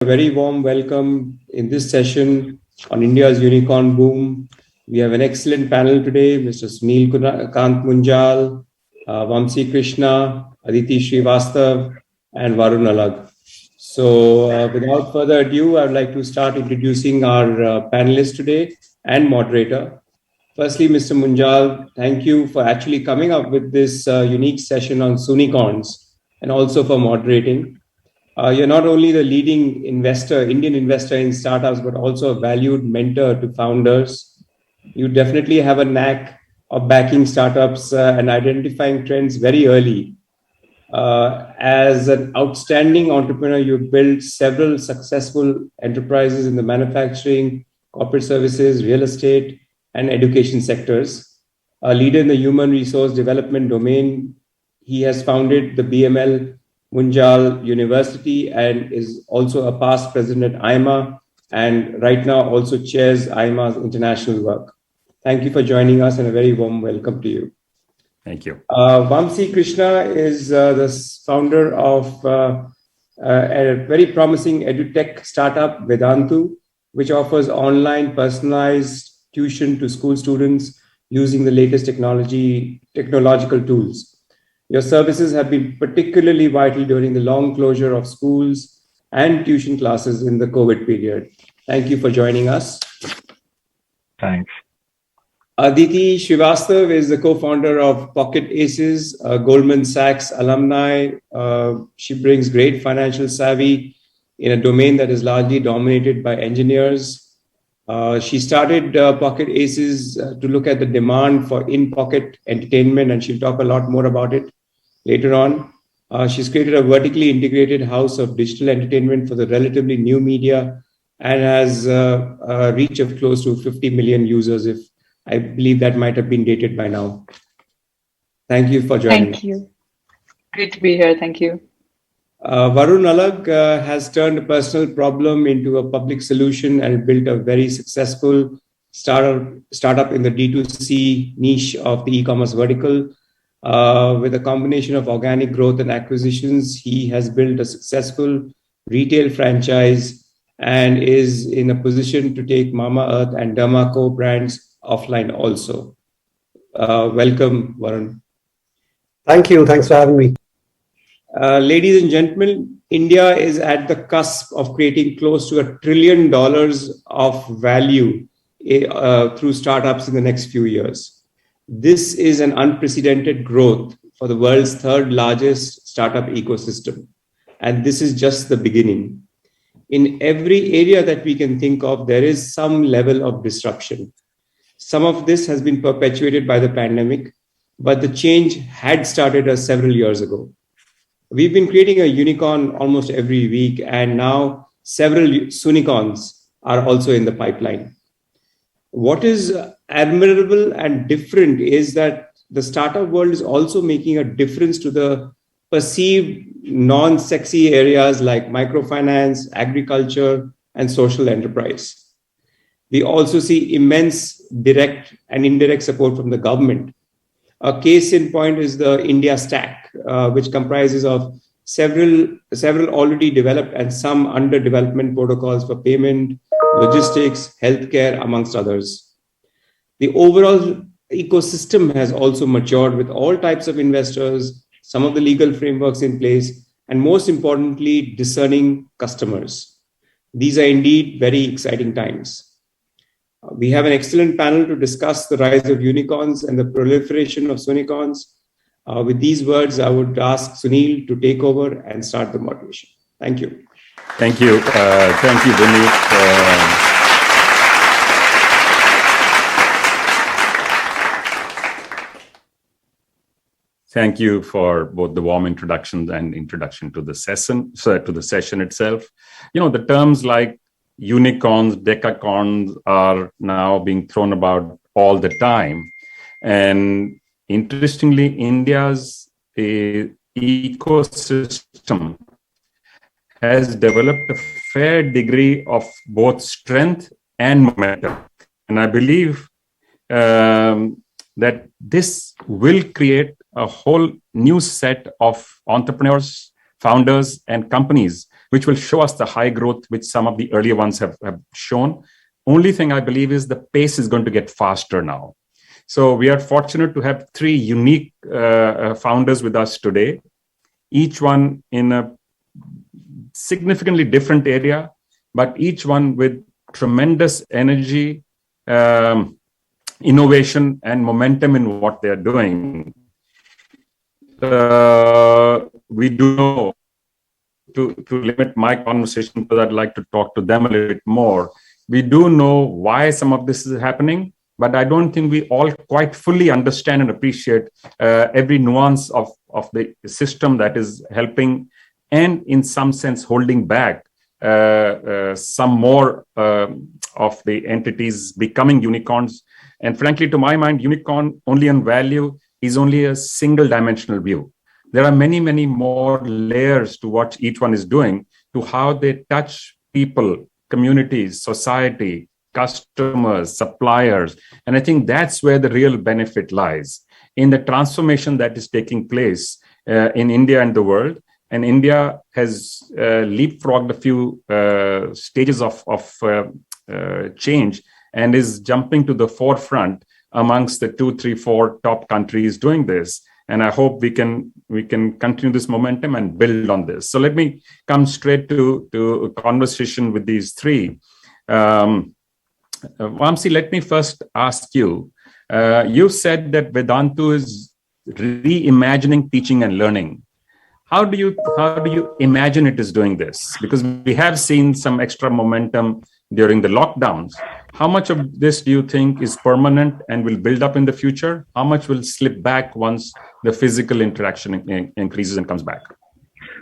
A very warm welcome in this session on India's unicorn boom. We have an excellent panel today, Mr. Sunil, Kant Munjal, Vamsi Krishna, Aditi Shrivastava, and Varun Alagh. So without further ado, I would like to start introducing our panelists today and moderator. Firstly, Mr. Munjal, thank you for actually coming up with this unique session on Soonicorns and also for moderating. You're not only the leading Indian investor in startups, but also a valued mentor to founders. You definitely have a knack of backing startups and identifying trends very early. As an outstanding entrepreneur, you've built several successful enterprises in the manufacturing, corporate services, real estate, and education sectors. A leader in the human resource development domain, he has founded the BML Munjal University and is also a past president at AIMA and right now also chairs AIMA's international work. Thank you for joining us and a very warm welcome to you. Thank you. Vamsi Krishna is the founder of a very promising edutech startup, Vedantu, which offers online personalized tuition to school students using the latest technological tools. Your services have been particularly vital during the long closure of schools and tuition classes in the COVID period. Thank you for joining us. Thanks. Aditi Shrivastava is the co-founder of Pocket Aces, Goldman Sachs alumni. She brings great financial savvy in a domain that is largely dominated by engineers. She started Pocket Aces to look at the demand for in-pocket entertainment, and she'll talk a lot more about it later on. She's created a vertically integrated house of digital entertainment for the relatively new media and has a reach of close to 50 million users, if I believe that might have been dated by now. Thank you for joining. Thank you. Great to be here. Thank you. Varun Alagh has turned a personal problem into a public solution and built a very successful startup in the D2C niche of the e-commerce vertical. With a combination of organic growth and acquisitions, he has built a successful retail franchise and is in a position to take Mamaearth and Derma brands offline also. Welcome, Varun. Thank you. Thanks for having me. Ladies and gentlemen, India is at the cusp of creating close to $1 trillion of value through startups in the next few years. This is an unprecedented growth for the world's third largest startup ecosystem. And this is just the beginning. In every area that we can think of, there is some level of disruption. Some of this has been perpetuated by the pandemic, but the change had started several years ago. We've been creating a unicorn almost every week, and now several Soonicorns are also in the pipeline. What is admirable and different is that the startup world is also making a difference to the perceived non-sexy areas like microfinance, agriculture, and social enterprise. We also see immense direct and indirect support from the government. A case in point is the India Stack, which comprises of several already developed and some under development protocols for payment, logistics, healthcare, amongst others. The overall ecosystem has also matured with all types of investors, some of the legal frameworks in place, and most importantly, discerning customers. These are indeed very exciting times. We have an excellent panel to discuss the rise of unicorns and the proliferation of Soonicorns. With these words, I would ask Sunil to take over and start the moderation. Thank you. Thank you. Thank you, Vineet. Thank you for both the warm introduction and introduction to the session itself. You know, the terms like unicorns, decacorns are now being thrown about all the time. And interestingly, India's ecosystem has developed a fair degree of both strength and momentum. And I believe that this will create a whole new set of entrepreneurs, founders, and companies which will show us the high growth which some of the earlier ones have shown. Only thing I believe is the pace is going to get faster now. So we are fortunate to have three unique founders with us today, each one in a significantly different area, but each one with tremendous energy, innovation, and momentum in what they're doing. We do know, to limit my conversation, because I'd like to talk to them a little bit more. We do know why some of this is happening, but I don't think we all quite fully understand and appreciate every nuance of the system that is helping and in some sense holding back some more of the entities becoming unicorns. And frankly, to my mind, unicorn only on value is only a single dimensional view. There are many, many more layers to what each one is doing, to how they touch people, communities, society, customers, suppliers. And I think that's where the real benefit lies, in the transformation that is taking place in India and the world. And India has leapfrogged a few stages of change and is jumping to the forefront amongst the 2, 3, 4 top countries doing this. And I hope we can continue this momentum and build on this. So let me come straight to a conversation with these three. Vamsi, let me first ask you. You said that Vedantu is reimagining teaching and learning. How do you imagine it is doing this? Because we have seen some extra momentum during the lockdowns. How much of this do you think is permanent and will build up in the future? How much will slip back once the physical interaction increases and comes back?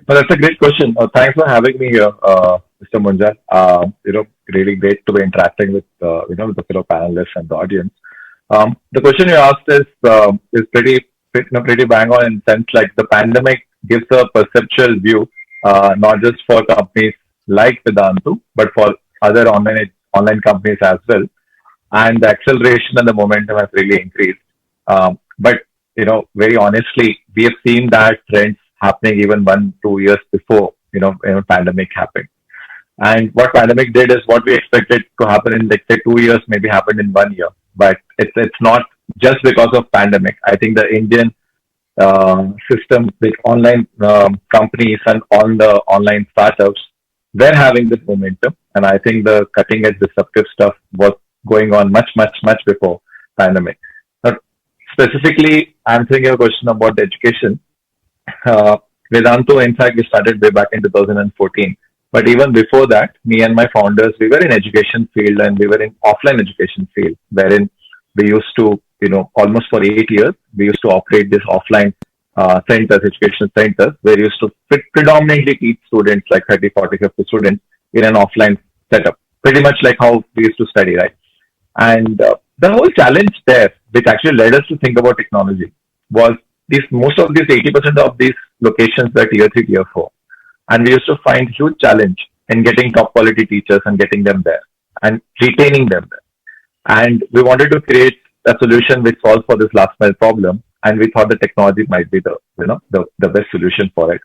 Well, that's a great question. Thanks for having me here, Mr. Munjal. Really great to be interacting with with the fellow panelists and the audience. The question you asked is pretty bang on, in the sense like the pandemic gives a perceptual view, not just for companies like Vedantu, but for other online companies as well. And the acceleration and the momentum has really increased. But very honestly, we have seen that trends happening even 1-2 years before pandemic happened. And what pandemic did is what we expected to happen in, let's say, 2 years, maybe happened in 1 year. But it's not just because of pandemic. I think the Indian system with online companies and all the online startups, they're having this momentum. And I think the cutting edge disruptive stuff was going on much before pandemic. Now, specifically answering your question about the education, Vedantu, in fact, we started way back in 2014. But even before that, me and my founders, we were in education field, and we were in offline education field, wherein we used to, almost for 8 years, we used to operate this offline centers, education centers, where we used to predominantly teach students, like 30, 40, 50 students in an offline setup, pretty much like how we used to study, right? And the whole challenge there, which actually led us to think about technology, was most of these 80% of these locations were tier 3, tier 4. And we used to find huge challenge in getting top quality teachers and getting them there and retaining them there. And we wanted to create a solution which solves for this last mile problem. And we thought the technology might be the best solution for it.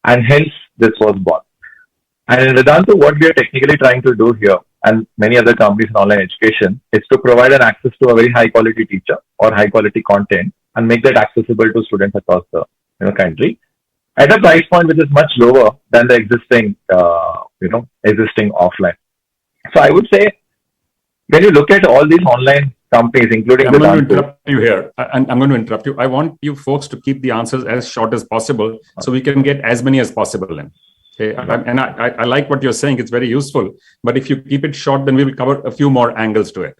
And hence this was born. And in Vedantu, what we are technically trying to do here, and many other companies in online education, is to provide an access to a very high quality teacher or high quality content and make that accessible to students across the country at a price point which is much lower than the existing offline. So I would say, when you look at all these online companies, including I'm going to interrupt you here. I'm going to interrupt you. I want you folks to keep the answers as short as possible so we can get as many as possible in. Okay? I like what you're saying. It's very useful. But if you keep it short, then we will cover a few more angles to it.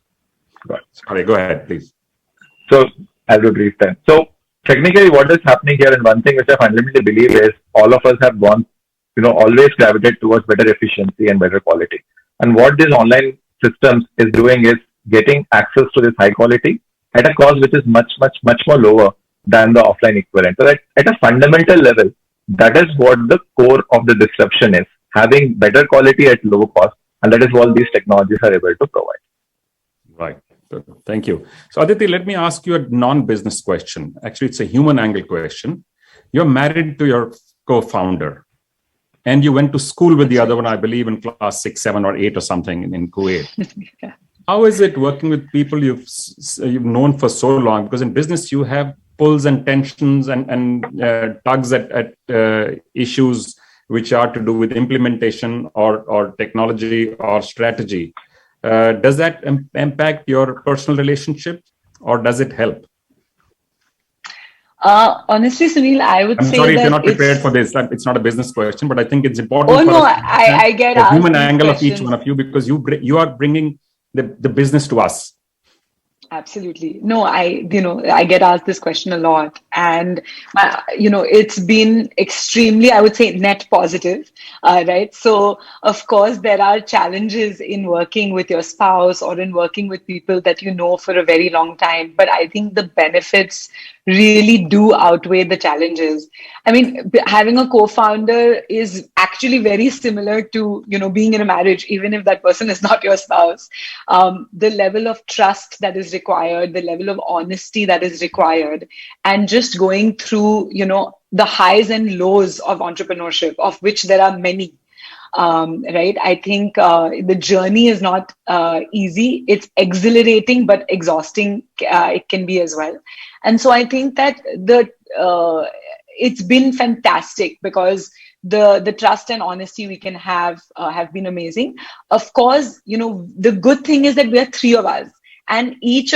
Right. Sorry, go ahead, please. So I'll do brief then. So technically what is happening here, and one thing which I fundamentally believe is all of us have gone, always gravitated towards better efficiency and better quality. And what these online systems is doing is getting access to this high quality at a cost which is much more lower than the offline equivalent. So at a fundamental level, that is what the core of the disruption is, having better quality at low cost. And that is what these technologies are able to provide. Right. Thank you. So Aditi, let me ask you a non-business question. Actually, it's a human angle question. You're married to your co-founder. and you went to school with the other one, I believe, in class 6, 7, or 8 or something in Kuwait. Yeah. How is it working with people you've known for so long? Because in business, you have pulls and tensions and tugs at issues which are to do with implementation or technology or strategy. Does that impact your personal relationship, or does it help? Honestly, Sunil, I would I'm say sorry that if you're not prepared for this. It's not a business question, but I think it's important Oh for no, us to I get the asked human these angle of each questions. one of you, because you are bringing the business to us. Absolutely. No, I get asked this question a lot, and it's been extremely, I would say, net positive, right? So, of course, there are challenges in working with your spouse or in working with people that you know for a very long time. But I think the benefits really do outweigh the challenges. I mean, having a co-founder is actually very similar to, being in a marriage, even if that person is not your spouse. The level of trust that is required, the level of honesty that is required, and just going through, the highs and lows of entrepreneurship, of which there are many. Right? I think the journey is not easy. It's exhilarating, but exhausting. It can be as well. And so I think that it's been fantastic, because the trust and honesty we can have been amazing. Of course, the good thing is that we are three of us, and each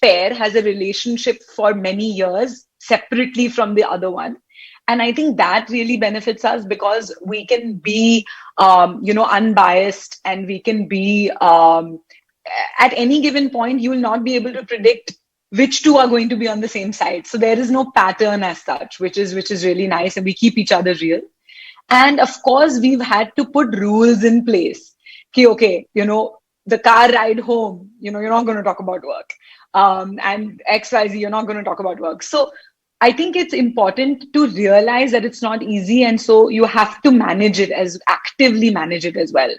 pair has a relationship for many years separately from the other one. And I think that really benefits us, because we can be, unbiased, and we can be, at any given point, you will not be able to predict which two are going to be on the same side. So there is no pattern as such, which is really nice, and we keep each other real. And of course, we've had to put rules in place. Okay, the car ride home, you're not going to talk about work. And XYZ, you're not going to talk about work. So I think it's important to realize that it's not easy. And so you have to actively manage it as well.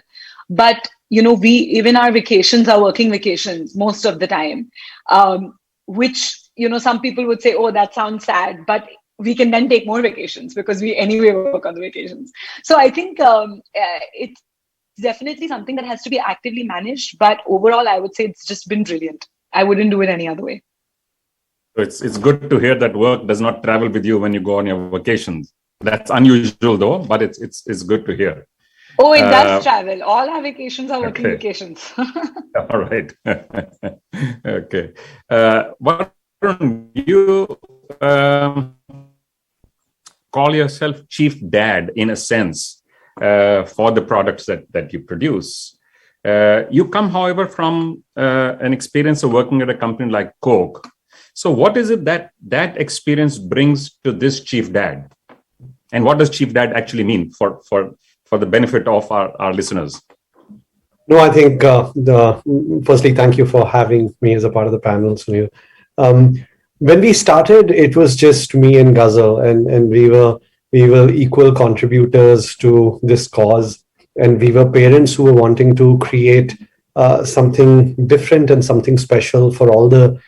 But, even our vacations are working vacations most of the time, which, some people would say, oh, that sounds sad, but we can then take more vacations because we anyway work on the vacations. So I think it's definitely something that has to be actively managed. But overall, I would say it's just been brilliant. I wouldn't do it any other way. It's good to hear that work does not travel with you when you go on your vacations. That's unusual though, but it's good to hear. Oh, it does travel. All our vacations are working vacations. All right. Okay. Varun, you call yourself chief dad in a sense for the products that you produce. You come, however, from an experience of working at a company like Coke. So what is it that experience brings to this chief dad? And what does chief dad actually mean for the benefit of our listeners? No, I think firstly, thank you for having me as a part of the panel, Sunil. When we started, it was just me and Ghazal, and we were equal contributors to this cause, and we were parents who were wanting to create something different and something special for all the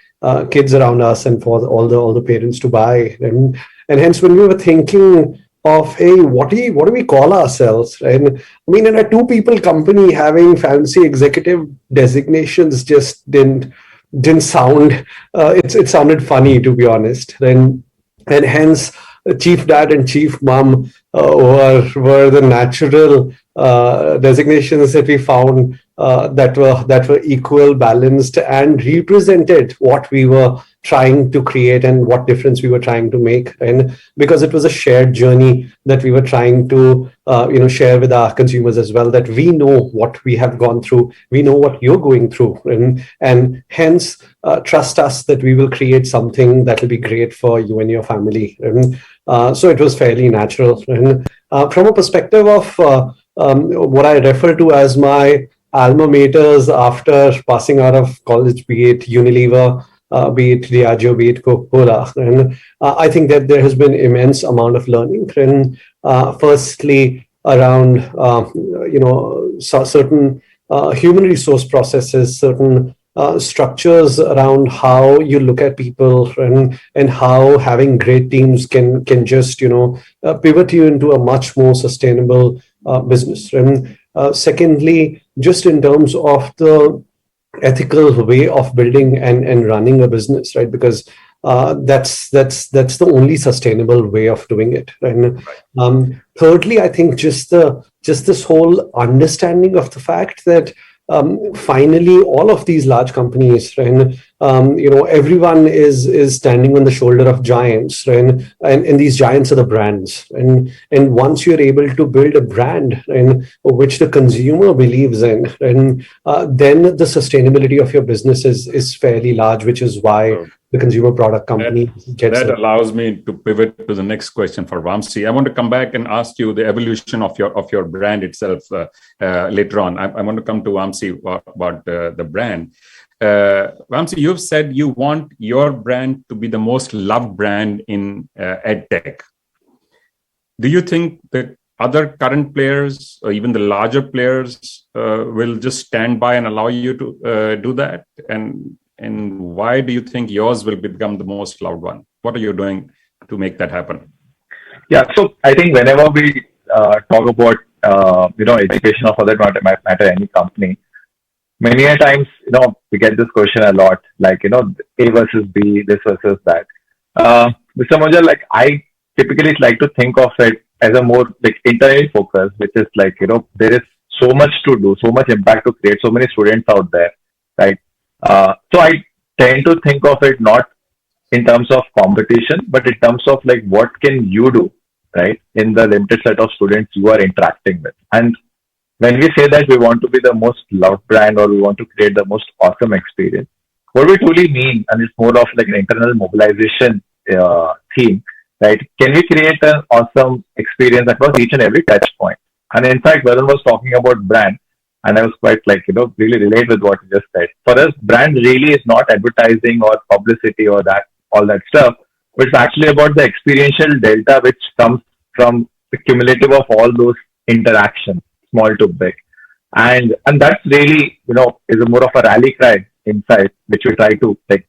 kids around us and for all the parents to buy, and hence when we were thinking of, hey, what do we call ourselves? And I mean, in a 2-people company, having fancy executive designations just didn't sound. It sounded funny, to be honest. And hence, chief dad and chief mom were the natural designations that we found that were equal, balanced, and represented what we were trying to create and what difference we were trying to make. And because it was a shared journey that we were trying to share with our consumers as well, that we know what we have gone through, we know what you're going through, and hence trust us that we will create something that will be great for you and your family. And so it was fairly natural. And from a perspective of what I refer to as my alma maters after passing out of college, be it Unilever, be it Diageo, be it Coca-Cola. And I think that there has been immense amount of learning. And firstly, around certain human resource processes, certain structures around how you look at people, and how having great teams can just pivot you into a much more sustainable business. And secondly, just in terms of the ethical way of building and running a business, right? Because that's the only sustainable way of doing it. And thirdly, I think just this whole understanding of the fact that finally all of these large companies, right, everyone is standing on the shoulder of giants, right? And these giants are the brands, and once you're able to build a brand, and which the consumer believes in, and then the sustainability of your business is fairly large, which is why the consumer product company gets that allows me to pivot to the next question for Vamsi. I want to come back and ask you the evolution of your brand itself later on. I want to come to Vamsi about the brand. Vamsi, you've said you want your brand to be the most loved brand in edtech. Do you think that other current players or even the larger players will just stand by and allow you to do that? And why do you think yours will become the most loved one? What are you doing to make that happen? Yeah, so I think whenever we talk about education of other matter any company, many a times we get this question a lot, like A versus B, this versus that. Mr. Munjal, like I typically like to think of it as a more like internally focused, which is like there is so much to do, so much impact to create, so many students out there, right? So I tend to think of it not in terms of competition, but in terms of like what can you do, right, in the limited set of students you are interacting with. And when we say that we want to be the most loved brand or we want to create the most awesome experience, what we truly mean, and it's more of like an internal mobilization theme, right? Can we create an awesome experience across each and every touch point? And in fact, Varun was talking about brand, and I was quite like, really relate with what you just said. For us, brand really is not advertising or publicity or that, all that stuff. But it's actually about the experiential delta which comes from the cumulative of all those interactions, small to big. And that's really, is a more of a rally cry inside, which we try to like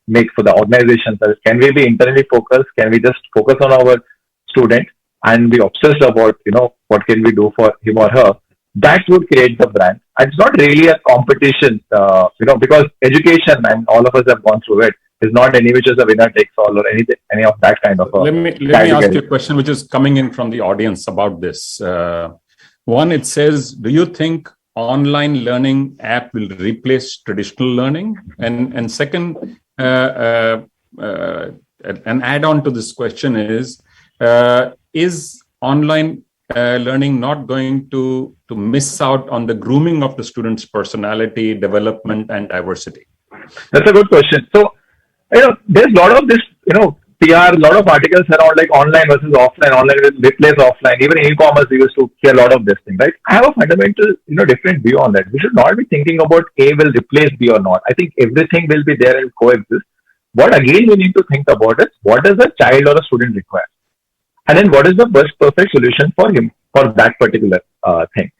make for the organization. Can we be internally focused? Can we just focus on our student and be obsessed about, what can we do for him or her? That would create the brand. And it's not really a competition, because education, and all of us have gone through it, is not any which is a winner takes all or any of that kind of. Let me ask you a question which is coming in from the audience about this. One, it says, do you think online learning app will replace traditional learning? And second, an add-on to this question is online learning not going to miss out on the grooming of the student's personality, development, and diversity? That's a good question. So, there's a lot of this, PR, a lot of articles around like online versus offline, online will replace offline. Even in e-commerce, we used to hear a lot of this thing, right? I have a fundamental, different view on that. We should not be thinking about A will replace B or not. I think everything will be there and coexist. What again we need to think about is what does a child or a student require? And then what is the best perfect solution for him for that particular thing?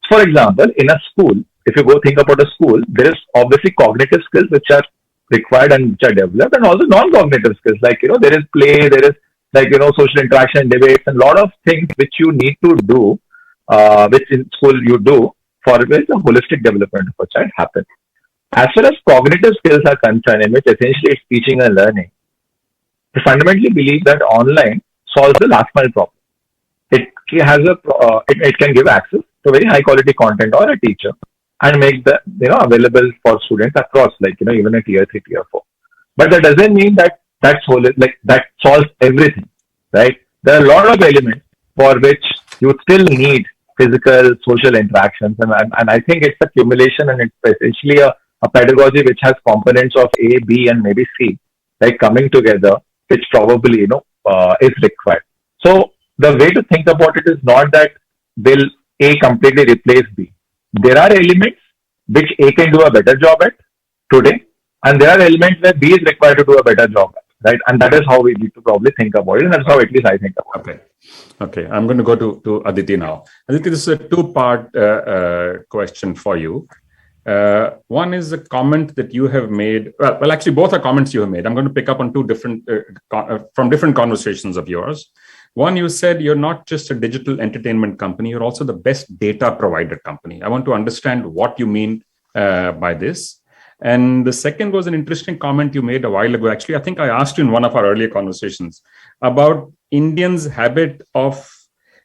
For example, in a school, if you go think about a school, there is obviously cognitive skills which are required and which are developed, and also non-cognitive skills like there is play, there is like social interaction, debates, and a lot of things which you need to do, which in school you do for which the holistic development of a child happens. As far as cognitive skills are concerned, in which essentially it's teaching and learning, I fundamentally believe that online solves the last mile problem. It has it can give access to very high quality content or a teacher and make the available for students across like even a tier 3, tier 4. But that doesn't mean that that solves everything, right? There are a lot of elements for which you still need physical social interactions, and I think it's a accumulation, and it's essentially a pedagogy which has components of A, B, and maybe C, like coming together, which probably is required. So the way to think about it is not that will A completely replace B. There are elements which A can do a better job at today, and there are elements where B is required to do a better job at, right? And that is how we need to probably think about it, and that's how at least I think about it. Okay. I'm going to go to Aditi now. Aditi, this is a two-part question for you. One is a comment that you have made. Well, actually, both are comments you have made. I'm going to pick up on two different, from different conversations of yours. One, you said you're not just a digital entertainment company, you're also the best data provider company. I want to understand what you mean by this. And the second was an interesting comment you made a while ago. Actually, I think I asked you in one of our earlier conversations about Indians' habit of,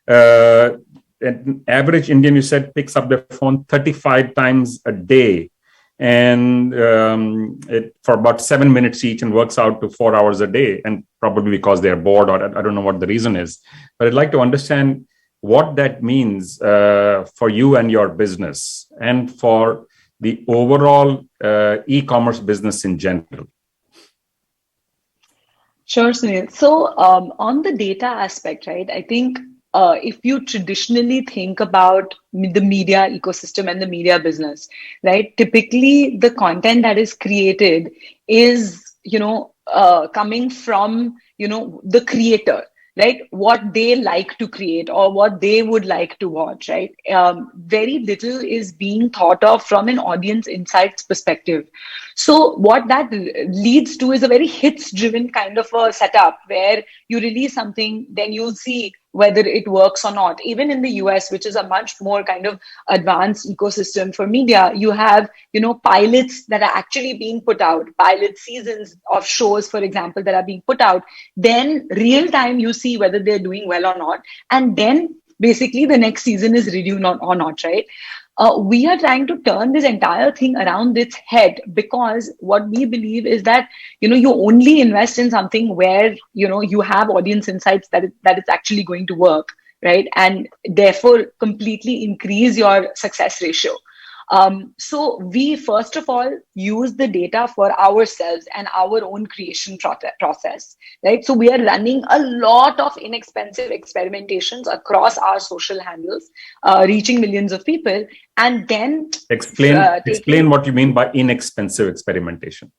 an average Indian, you said, picks up their phone 35 times a day and for about 7 minutes each and works out to 4 hours a day, and probably because they're bored, or I don't know what the reason is. But I'd like to understand what that means for you and your business and for the overall e-commerce business in general. Sure, Sunil. So on the data aspect, right, I think if you traditionally think about the media ecosystem and the media business, right, typically the content that is created is, coming from, the creator, right? What they like to create or what they would like to watch, right? Very little is being thought of from an audience insights perspective. So what that leads to is a very hits-driven kind of a setup where you release something, then you'll see whether it works or not. Even in the US, which is a much more kind of advanced ecosystem for media, you have, pilots that are actually being put out, pilot seasons of shows, for example, that are being put out. Then real time, you see whether they're doing well or not. And then basically the next season is reviewed or not, right? We are trying to turn this entire thing around its head, because what we believe is that, you only invest in something where, you have audience insights that it's actually going to work, right? And therefore completely increase your success ratio. So we, first of all, use the data for ourselves and our own creation process, right? So we are running a lot of inexpensive experimentations across our social handles, reaching millions of people. And then explain what you mean by inexpensive experimentation.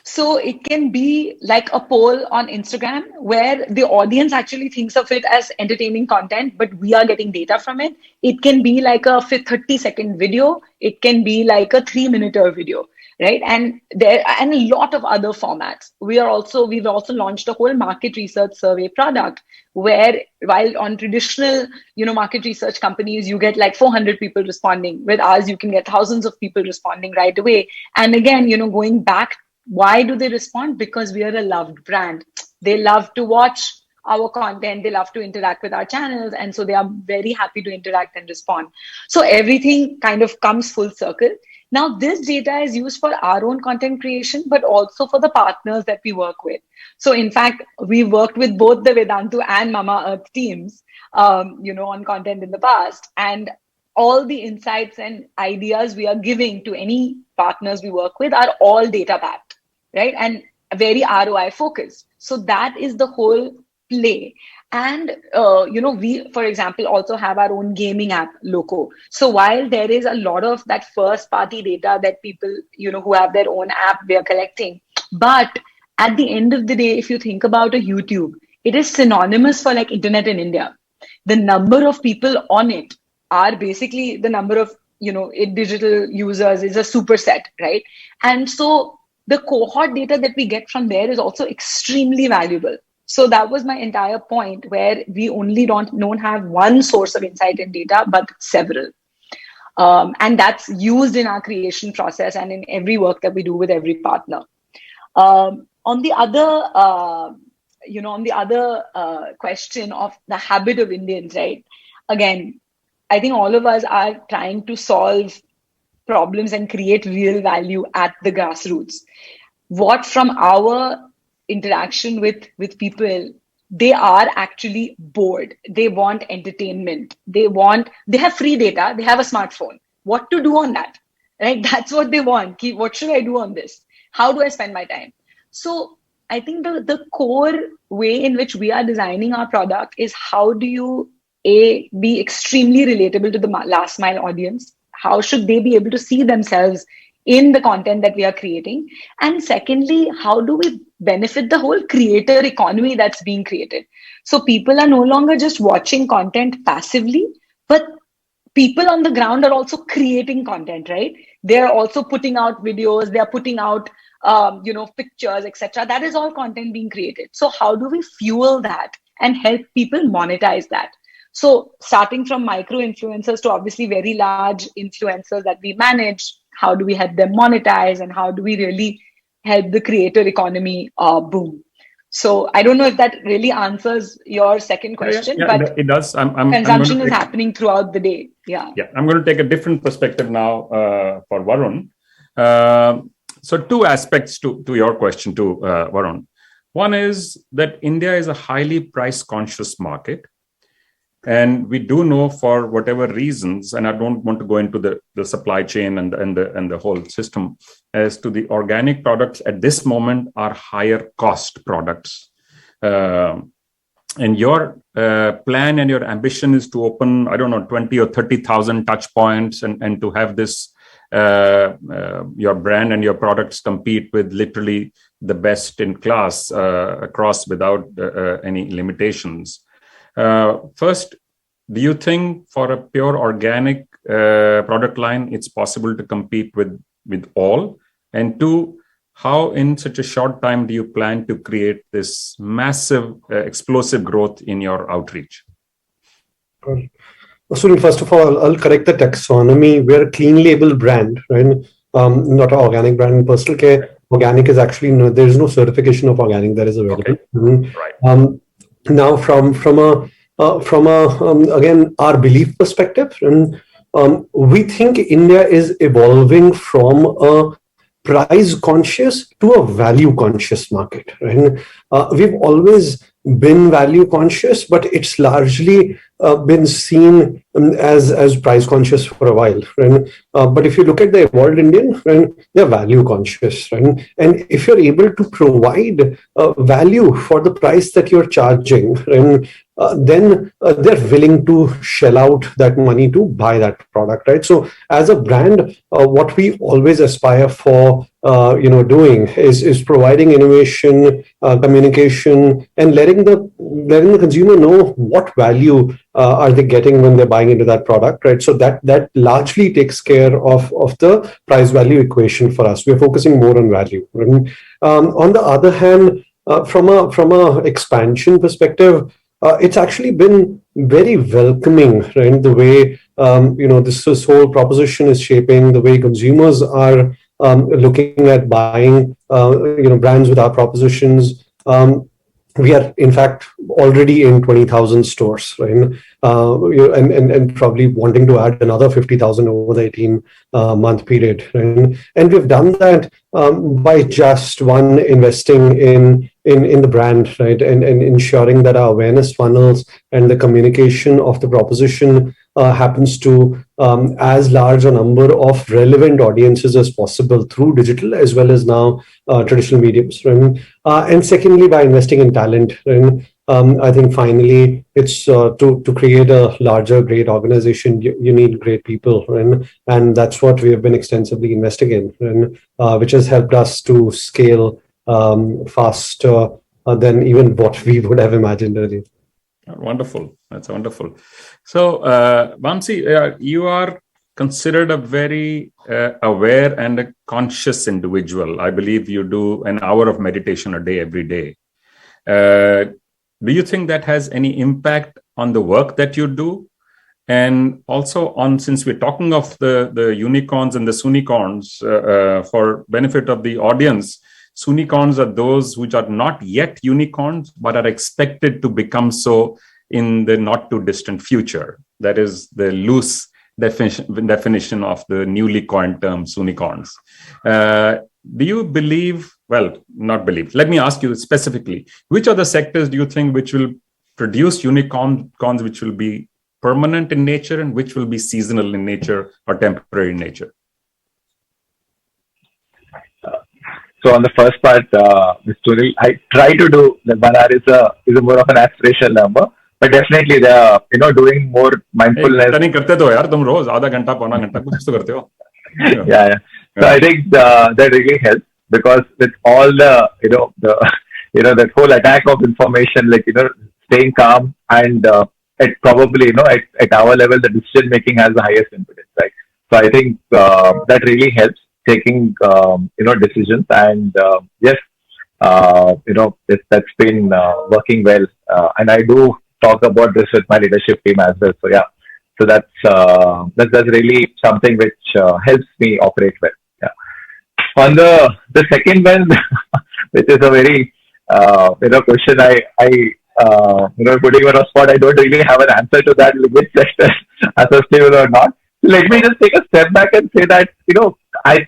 So it can be like a poll on Instagram where the audience actually thinks of it as entertaining content, but we are getting data from it. It can be like a 30-second video. It can be like a 3-minute video, right? And a lot of other formats. We've also launched a whole market research survey product where, while on traditional, market research companies, you get like 400 people responding. With ours, you can get thousands of people responding right away. And again, going back, why do they respond? Because we are a loved brand. They love to watch our content. They love to interact with our channels. And so they are very happy to interact and respond. So everything kind of comes full circle. Now, this data is used for our own content creation, but also for the partners that we work with. So in fact, we worked with both the Vedantu and Mamaearth teams, on content in the past. And all the insights and ideas we are giving to any partners we work with are all data backed, right? And very ROI focused. So that is the whole play. And, we, for example, also have our own gaming app, Loco. So while there is a lot of that first party data that people, who have their own app, they are collecting. But at the end of the day, if you think about a YouTube, it is synonymous for like internet in India. The number of people on it are basically the number of, digital users is a superset, right? And so the cohort data that we get from there is also extremely valuable. So that was my entire point, where we only don't have one source of insight and data, but several. And that's used in our creation process and in every work that we do with every partner. On the other question of the habit of Indians, right? Again, I think all of us are trying to solve problems and create real value at the grassroots. What from our interaction with people, they are actually bored. They want entertainment. They have free data. They have a smartphone. What to do on that, right? That's what they want. What should I do on this? How do I spend my time? So I think the core way in which we are designing our product is, how do you be extremely relatable to the last mile audience? How should they be able to see themselves in the content that we are creating? And secondly, how do we benefit the whole creator economy that's being created? So people are no longer just watching content passively, but people on the ground are also creating content, right? they're also putting out videos, they're putting out pictures, etc. That is all content being created. So how do we fuel that and help people monetize that? So starting from micro influencers to obviously very large influencers that we manage, how do we help them monetize, and how do we really help the creator economy boom? So I don't know if that really answers your second question, but it does. consumption is happening throughout the day. Yeah. I'm going to take a different perspective now for Varun. So two aspects to your question to Varun. One is that India is a highly price conscious market. And we do know, for whatever reasons, and I don't want to go into the supply chain and the whole system, as to the organic products at this moment are higher cost products. And your plan and your ambition is to open, 20 or 30,000 touch points and to have this, your brand and your products compete with literally the best in class across without any limitations. First, do you think for a pure organic product line, it's possible to compete with all? And two, how in such a short time do you plan to create this massive, explosive growth in your outreach? Sunil, first of all, I'll correct the taxonomy. We're a clean label brand, right? Not an organic brand in personal care. Organic is actually, there is no certification of organic that is available. Okay. Right. Now, from again, our belief perspective, we think India is evolving from a price conscious to a value conscious market. Right? We've always been value conscious, but it's largely been seen as price conscious for a while. Right? But if you look at the evolved Indian, right, they're value conscious. Right? And if you're able to provide value for the price that you're charging, right, then they're willing to shell out that money to buy that product, right? So as a brand, what we always aspire for, doing is providing innovation, communication, and letting the consumer know what value are they getting when they're buying into that product, right? So that largely takes care of the price value equation for us. We're focusing more on value. Right? On the other hand, from a expansion perspective, it's actually been very welcoming, right? The way this whole proposition is shaping, the way consumers are looking at buying brands with our propositions. We are, in fact, already in 20,000 stores, right? And probably wanting to add another 50,000 over the 18-month period. Right? And we've done that by just investing in the brand, right? And ensuring that our awareness funnels and the communication of the proposition happens to as large a number of relevant audiences as possible through digital as well as now traditional mediums. Right? And secondly, by investing in talent. Right? I think finally it's to create a larger, great organization, you need great people. Right? And that's what we have been extensively investing in, right? Which has helped us to scale faster than even what we would have imagined earlier. Wonderful. That's wonderful. So, Vamsi, you are considered a very aware and a conscious individual. I believe you do an hour of meditation a day, every day. Do you think that has any impact on the work that you do? And also since we're talking of the unicorns and the Soonicorns, for benefit of the audience, Soonicorns are those which are not yet unicorns, but are expected to become so in the not too distant future. That is the loose definition of the newly coined term Soonicorns. Do you believe, not believe, let me ask you specifically, which are the sectors do you think which will produce unicorns which will be permanent in nature and which will be seasonal in nature or temporary in nature? So on the first part, Mr. Sunil, I try to do the 1 hour is a more of an aspirational number, but definitely they are doing more mindfulness. Yeah. So I think that really helps because with all the that whole attack of information, staying calm and at probably at our level the decision making has the highest impedance, right? So I think that really helps taking decisions. And yes, that's been working well. And I do talk about this with my leadership team as well. So yeah, so that's really something which helps me operate well. Yeah. On the second one, which is a very question, putting you on a spot, I don't really have an answer to that, which sector are sustainable or not. Let me just take a step back and say that I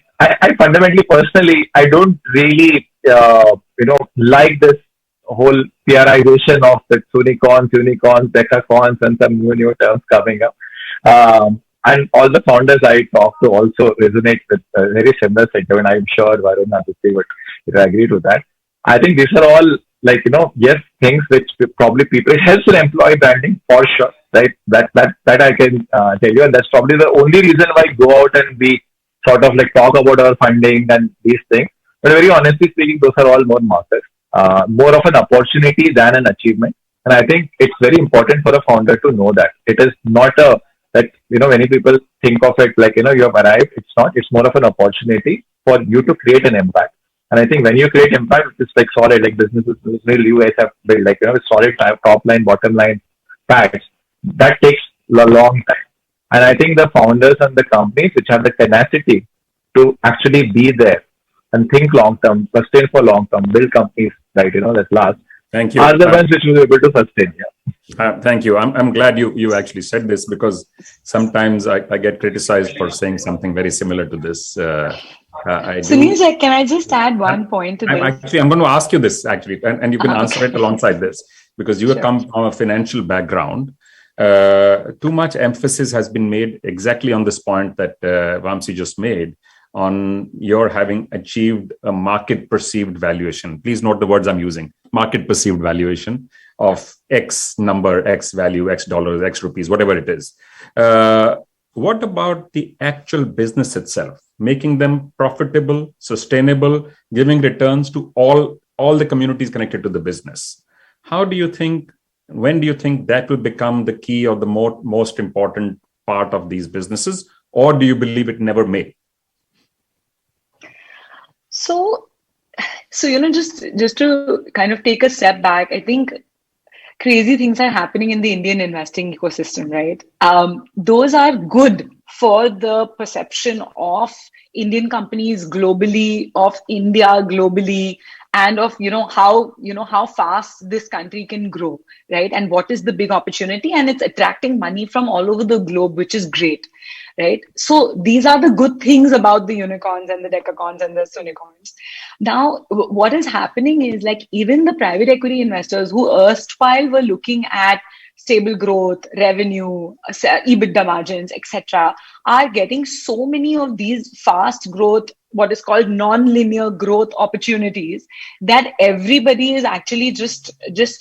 fundamentally, personally, I don't really like this whole PRization of the Soonicorns, unicorns, decacorns, and some new terms coming up. And all the founders I talk to also resonate with a very similar sentiment. I'm sure Varun and Aditi would agree to that. I think these are all yes, things which probably people, it helps in employee branding for sure, right? That I can tell you, and that's probably the only reason why I go out and we sort of talk about our funding and these things. But very honestly speaking, those are all more markers, more of an opportunity than an achievement. And I think it's very important for a founder to know that it is not many people think of it you have arrived. It's not. It's more of an opportunity for you to create an impact. And I think when you create impact, it's solid, businesses, you guys have built, solid top line, bottom line facts. That takes a long time. And I think the founders and the companies which have the tenacity to actually be there and think long term, sustain for long term, build companies, that last. Thank you. Are the ones which will be able to sustain. Yeah. Thank you. I'm glad you actually said this, because sometimes I get criticized for saying something very similar to this. Sunil, can I just add one point to this? I'm going to ask you this actually, and you can answer it alongside this, because you have come from a financial background. Too much emphasis has been made exactly on this point that Vamsi just made, on your having achieved a market perceived valuation. Please note the words I'm using: market perceived valuation of X number, X value, X dollars, X rupees, whatever it is. What about the actual business itself? Making them profitable, sustainable, giving returns to all the communities connected to the business. When do you think that will become the key or the most important part of these businesses? Or do you believe it never may? So just to kind of take a step back, I think crazy things are happening in the Indian investing ecosystem, right? Those are good for the perception of Indian companies globally, of India globally, and of how fast this country can grow, right? And what is the big opportunity? And it's attracting money from all over the globe, which is great, right? So these are the good things about the unicorns and the decacorns and the Soonicorns. Now, what is happening is even the private equity investors who erstwhile were looking at stable growth, revenue, EBITDA margins, etc., are getting so many of these fast growth, what is called non-linear growth opportunities, that everybody is actually just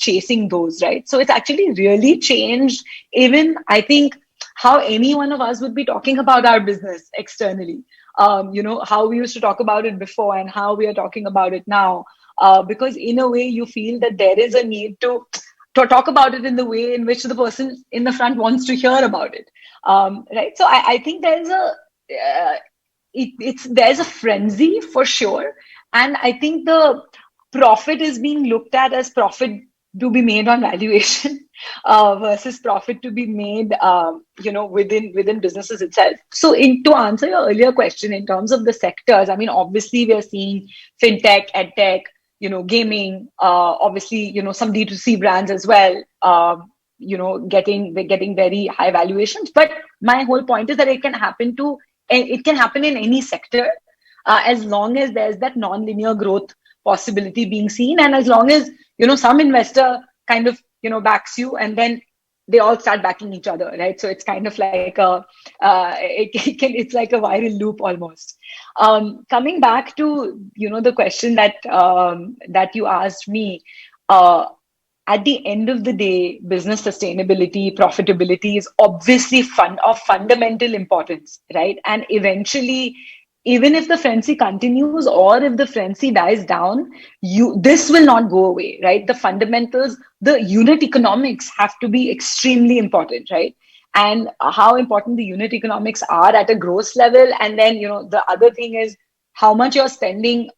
chasing those, right? So it's actually really changed even, I think, how any one of us would be talking about our business externally. How we used to talk about it before and how we are talking about it now. Because in a way, you feel that there is a need to talk about it in the way in which the person in the front wants to hear about it. Right. So I think there's a frenzy for sure. And I think the profit is being looked at as profit to be made on valuation versus profit to be made, within businesses itself. So to answer your earlier question in terms of the sectors, I mean, obviously we are seeing fintech, edtech, gaming, obviously, some D2C brands as well, getting very high valuations. But my whole point is that it can happen in any sector, as long as there's that non-linear growth possibility being seen, and as long as some investor kind of backs you, and then they all start backing each other, right? So it's kind of like it's like a viral loop almost. Coming back to the question that you asked me, at the end of the day, business sustainability, profitability is obviously of fundamental importance, right? And eventually, even if the frenzy continues or if the frenzy dies down, this will not go away, right? The fundamentals, the unit economics have to be extremely important, right? and how important the unit economics are at a gross level. And then, the other thing is how much you're spending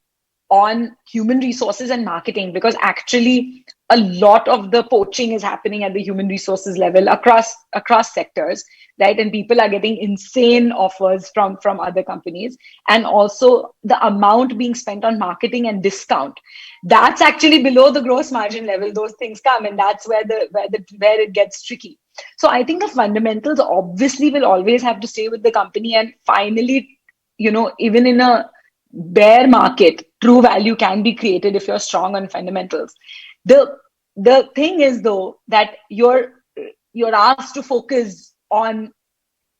on human resources and marketing, because actually a lot of the poaching is happening at the human resources level across sectors, right? And people are getting insane offers from other companies, and also the amount being spent on marketing and discount, that's actually below the gross margin level. Those things come, and that's where it gets tricky. So I think the fundamentals obviously will always have to stay with the company, and finally, even in a bear market, true value can be created if you're strong on fundamentals. The thing is, though, that you're asked to focus on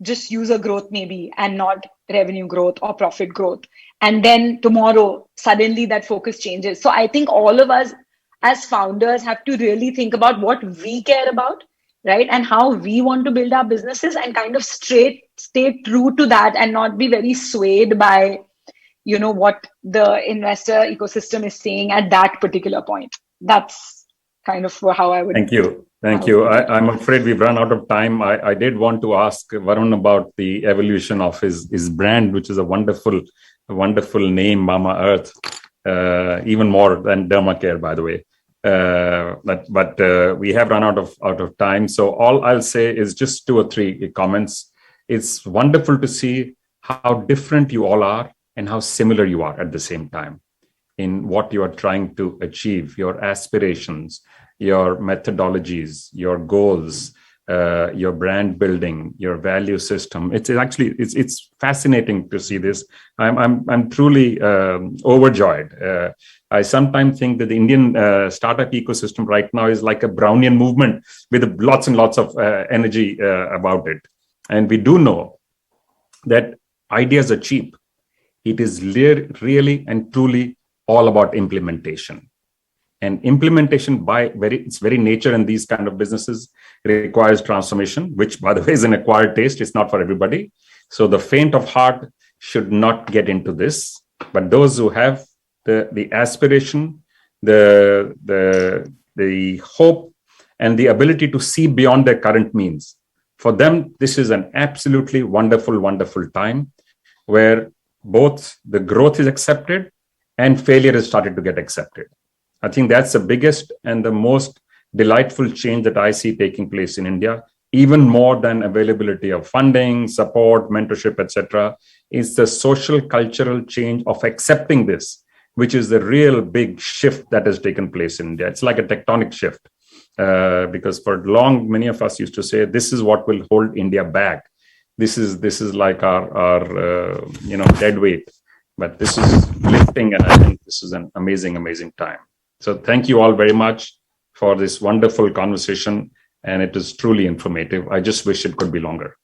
just user growth maybe, and not revenue growth or profit growth. And then tomorrow, suddenly that focus changes. So I think all of us as founders have to really think about what we care about, right? And how we want to build our businesses, and kind of stay true to that, and not be very swayed by what the investor ecosystem is saying at that particular point. That's kind of how I would. Thank you. I'm afraid we've run out of time. I did want to ask Varun about the evolution of his brand, which is a wonderful name, Mamaearth, even more than Derma Care, by the way. But we have run out of time. So all I'll say is just 2 or 3 comments. It's wonderful to see how different you all are and how similar you are at the same time in what you are trying to achieve, your aspirations, your methodologies, your goals, your brand building, your value system. It's fascinating to see this. I'm truly overjoyed. I sometimes think that the Indian startup ecosystem right now is like a Brownian movement with lots and lots of energy about it. And we do know that ideas are cheap. It is really and truly all about implementation. And implementation by its very nature in these kind of businesses requires transformation, which, by the way, is an acquired taste. It's not for everybody. So the faint of heart should not get into this. But those who have the aspiration, the hope, and the ability to see beyond their current means, for them, this is an absolutely wonderful time where both the growth is accepted and failure has started to get accepted. I think that's the biggest and the most delightful change that I see taking place in India, even more than availability of funding, support, mentorship, etc. is the social cultural change of accepting this, which is the real big shift that has taken place in India. It's like a tectonic shift, because for long, many of us used to say, this is what will hold India back. This is like our dead weight, but this is lifting, and I think this is an amazing time. So thank you all very much for this wonderful conversation, and it is truly informative. I just wish it could be longer.